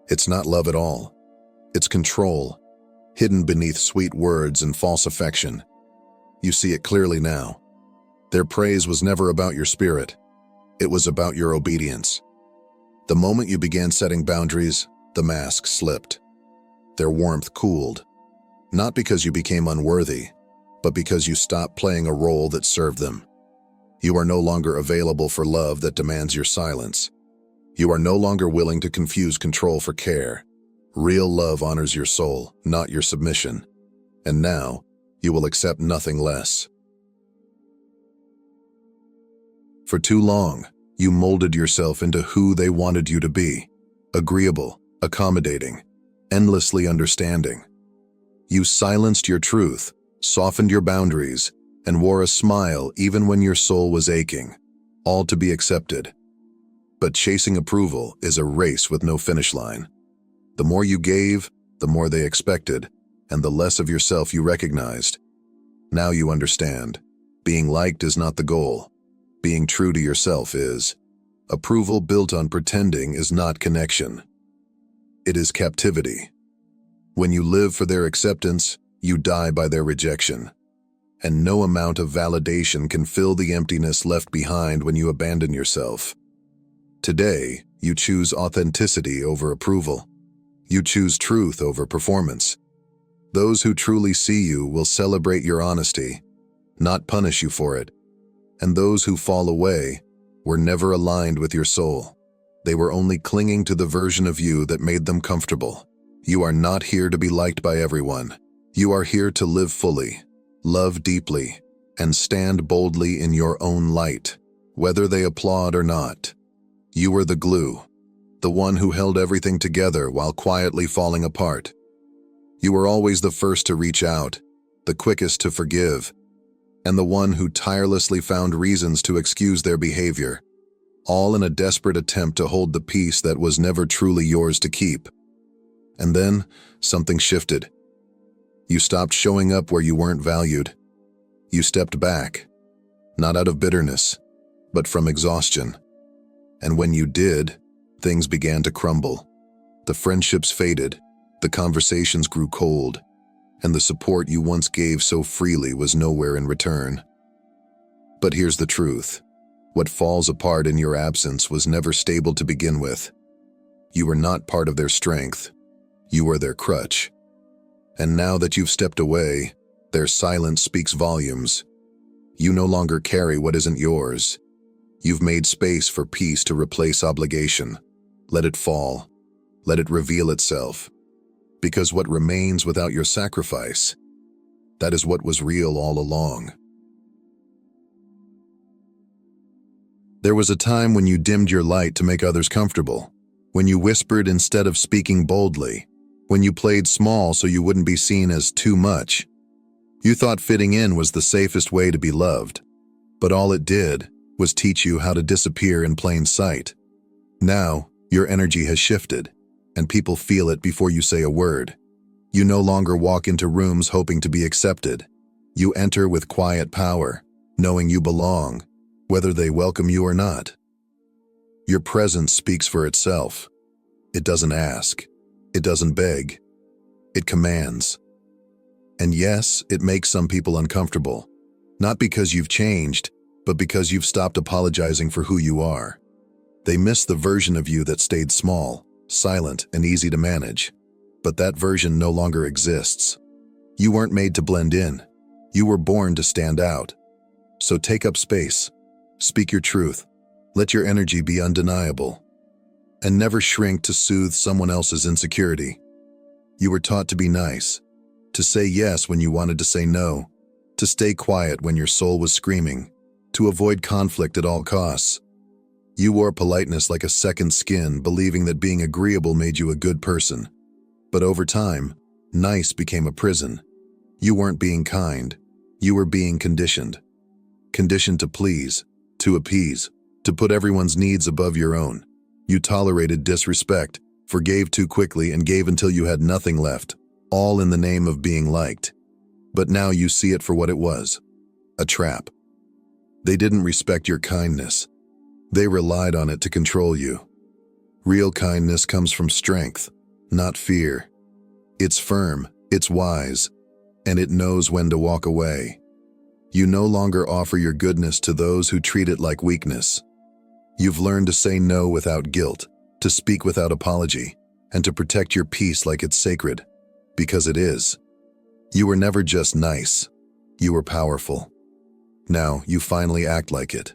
it's not love at all. It's control, hidden beneath sweet words and false affection. You see it clearly now. Their praise was never about your spirit. It was about your obedience. The moment you began setting boundaries, the mask slipped. Their warmth cooled. Not because you became unworthy, but because you stopped playing a role that served them. You are no longer available for love that demands your silence. You are no longer willing to confuse control for care. Real love honors your soul, not your submission. And now, you will accept nothing less. For too long, you molded yourself into who they wanted you to be. Agreeable, accommodating, endlessly understanding. You silenced your truth, softened your boundaries, and wore a smile even when your soul was aching, all to be accepted. But chasing approval is a race with no finish line. The more you gave, the more they expected, and the less of yourself you recognized. Now you understand. Being liked is not the goal. Being true to yourself is. Approval built on pretending is not connection. It is captivity. When you live for their acceptance, you die by their rejection. And no amount of validation can fill the emptiness left behind when you abandon yourself. Today, you choose authenticity over approval. You choose truth over performance. Those who truly see you will celebrate your honesty, not punish you for it. And those who fall away were never aligned with your soul. They were only clinging to the version of you that made them comfortable. You are not here to be liked by everyone. You are here to live fully, love deeply, and stand boldly in your own light, whether they applaud or not. You were the glue, the one who held everything together while quietly falling apart. You were always the first to reach out, the quickest to forgive, and the one who tirelessly found reasons to excuse their behavior, all in a desperate attempt to hold the peace that was never truly yours to keep. And then, something shifted. You stopped showing up where you weren't valued. You stepped back, not out of bitterness, but from exhaustion. And when you did, things began to crumble. The friendships faded, the conversations grew cold, and the support you once gave so freely was nowhere in return. But here's the truth. What falls apart in your absence was never stable to begin with. You were not part of their strength. You were their crutch. And now that you've stepped away, their silence speaks volumes. You no longer carry what isn't yours. You've made space for peace to replace obligation. Let it fall. Let it reveal itself. Because what remains without your sacrifice, that is what was real all along. There was a time when you dimmed your light to make others comfortable, when you whispered instead of speaking boldly, when you played small so you wouldn't be seen as too much. You thought fitting in was the safest way to be loved, but all it did was teach you how to disappear in plain sight. Now, your energy has shifted, and people feel it before you say a word. You no longer walk into rooms hoping to be accepted. You enter with quiet power, knowing you belong, whether they welcome you or not. Your presence speaks for itself. It doesn't ask. It doesn't beg. It commands. And yes, it makes some people uncomfortable. Not because you've changed, but because you've stopped apologizing for who you are. They miss the version of you that stayed small, silent, and easy to manage. But that version no longer exists. You weren't made to blend in. You were born to stand out. So take up space. Speak your truth. Let your energy be undeniable. And never shrink to soothe someone else's insecurity. You were taught to be nice, to say yes when you wanted to say no, to stay quiet when your soul was screaming, to avoid conflict at all costs. You wore politeness like a second skin, believing that being agreeable made you a good person. But over time, nice became a prison. You weren't being kind. You were being conditioned. Conditioned to please, to appease, to put everyone's needs above your own. You tolerated disrespect, forgave too quickly, and gave until you had nothing left, all in the name of being liked. But now you see it for what it was, a trap. They didn't respect your kindness. They relied on it to control you. Real kindness comes from strength, not fear. It's firm, it's wise, and it knows when to walk away. You no longer offer your goodness to those who treat it like weakness. You've learned to say no without guilt, to speak without apology, and to protect your peace like it's sacred, because it is. You were never just nice. You were powerful. Now you finally act like it.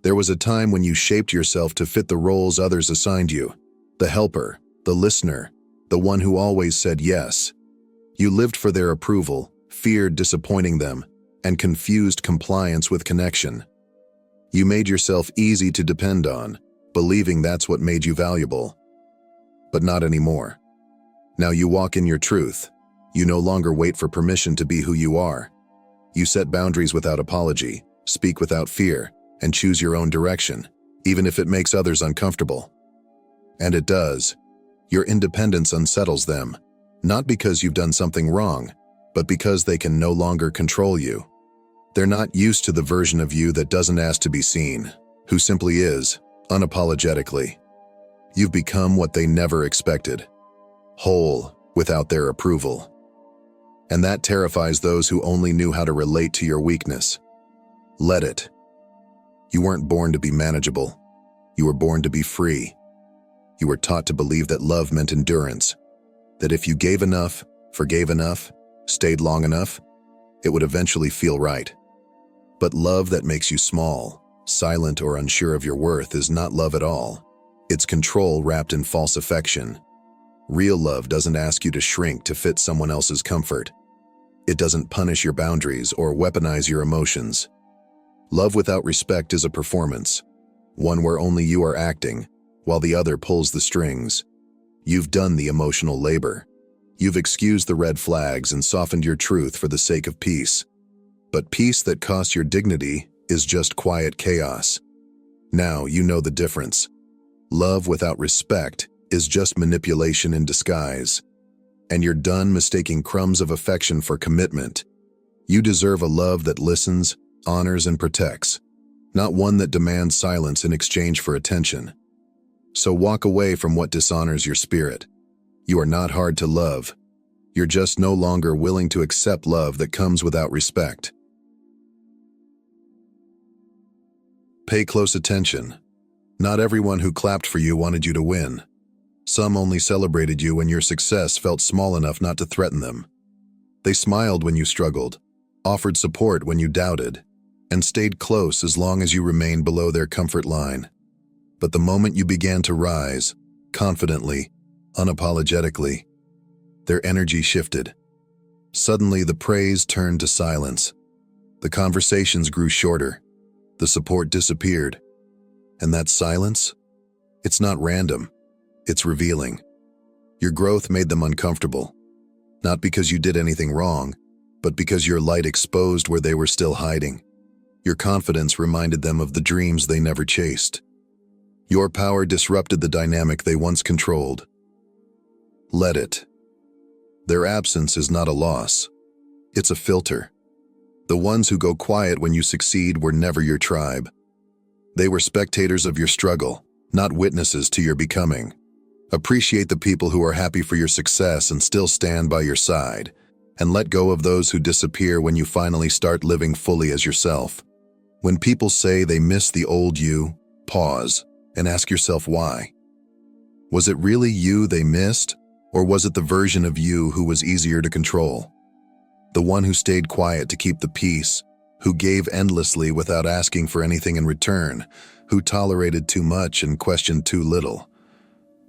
There was a time when you shaped yourself to fit the roles others assigned you, the helper, the listener, the one who always said yes. You lived for their approval, feared disappointing them, and confused compliance with connection. You made yourself easy to depend on, believing that's what made you valuable. But not anymore. Now you walk in your truth. You no longer wait for permission to be who you are. You set boundaries without apology, speak without fear, and choose your own direction, even if it makes others uncomfortable. And it does. Your independence unsettles them, not because you've done something wrong, but because they can no longer control you. They're not used to the version of you that doesn't ask to be seen, who simply is, unapologetically. You've become what they never expected, whole without their approval. And that terrifies those who only knew how to relate to your weakness. Let it. You weren't born to be manageable. You were born to be free. You were taught to believe that love meant endurance, that if you gave enough, forgave enough, stayed long enough, it would eventually feel right. But love that makes you small, silent, or unsure of your worth is not love at all. It's control wrapped in false affection. Real love doesn't ask you to shrink to fit someone else's comfort. It doesn't punish your boundaries or weaponize your emotions. Love without respect is a performance, one where only you are acting, while the other pulls the strings. You've done the emotional labor. You've excused the red flags and softened your truth for the sake of peace. But peace that costs your dignity is just quiet chaos. Now you know the difference. Love without respect is just manipulation in disguise. And you're done mistaking crumbs of affection for commitment. You deserve a love that listens, honors, and protects, not one that demands silence in exchange for attention. So walk away from what dishonors your spirit. You are not hard to love. You're just no longer willing to accept love that comes without respect. Pay close attention. Not everyone who clapped for you wanted you to win. Some only celebrated you when your success felt small enough not to threaten them. They smiled when you struggled, offered support when you doubted, and stayed close as long as you remained below their comfort line. But the moment you began to rise, confidently, unapologetically, their energy shifted. Suddenly, the praise turned to silence. The conversations grew shorter. The support disappeared. And that silence? It's not random. It's revealing. Your growth made them uncomfortable. Not because you did anything wrong, but because your light exposed where they were still hiding. Your confidence reminded them of the dreams they never chased. Your power disrupted the dynamic they once controlled. Let it. Their absence is not a loss. It's a filter. The ones who go quiet when you succeed were never your tribe. They were spectators of your struggle, not witnesses to your becoming. Appreciate the people who are happy for your success and still stand by your side, and let go of those who disappear when you finally start living fully as yourself. When people say they miss the old you, pause and ask yourself why. Was it really you they missed, or was it the version of you who was easier to control? The one who stayed quiet to keep the peace, who gave endlessly without asking for anything in return, who tolerated too much and questioned too little.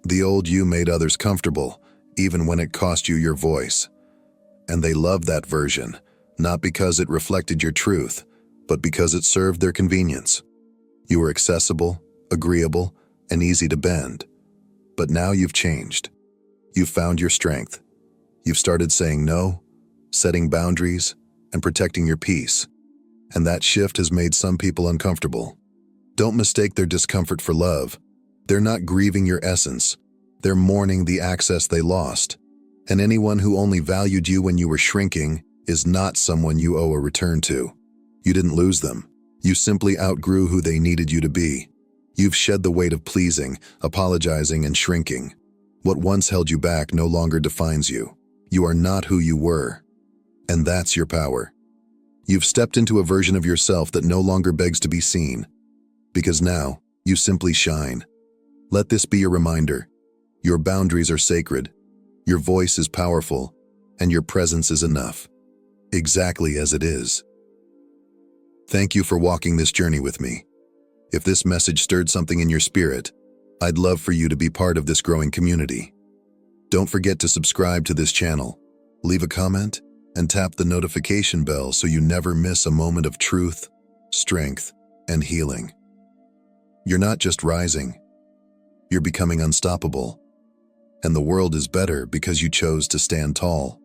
The old you made others comfortable, even when it cost you your voice. And they loved that version, not because it reflected your truth, but because it served their convenience. You were accessible, agreeable, and easy to bend. But now you've changed. You've found your strength. You've started saying no, setting boundaries, and protecting your peace. And that shift has made some people uncomfortable. Don't mistake their discomfort for love. They're not grieving your essence. They're mourning the access they lost. And anyone who only valued you when you were shrinking is not someone you owe a return to. You didn't lose them. You simply outgrew who they needed you to be. You've shed the weight of pleasing, apologizing, and shrinking. What once held you back no longer defines you. You are not who you were. And that's your power. You've stepped into a version of yourself that no longer begs to be seen. Because now, you simply shine. Let this be your reminder. Your boundaries are sacred. Your voice is powerful. And your presence is enough. Exactly as it is. Thank you for walking this journey with me. If this message stirred something in your spirit, I'd love for you to be part of this growing community. Don't forget to subscribe to this channel, leave a comment, and tap the notification bell so you never miss a moment of truth, strength, and healing. You're not just rising, you're becoming unstoppable. And the world is better because you chose to stand tall.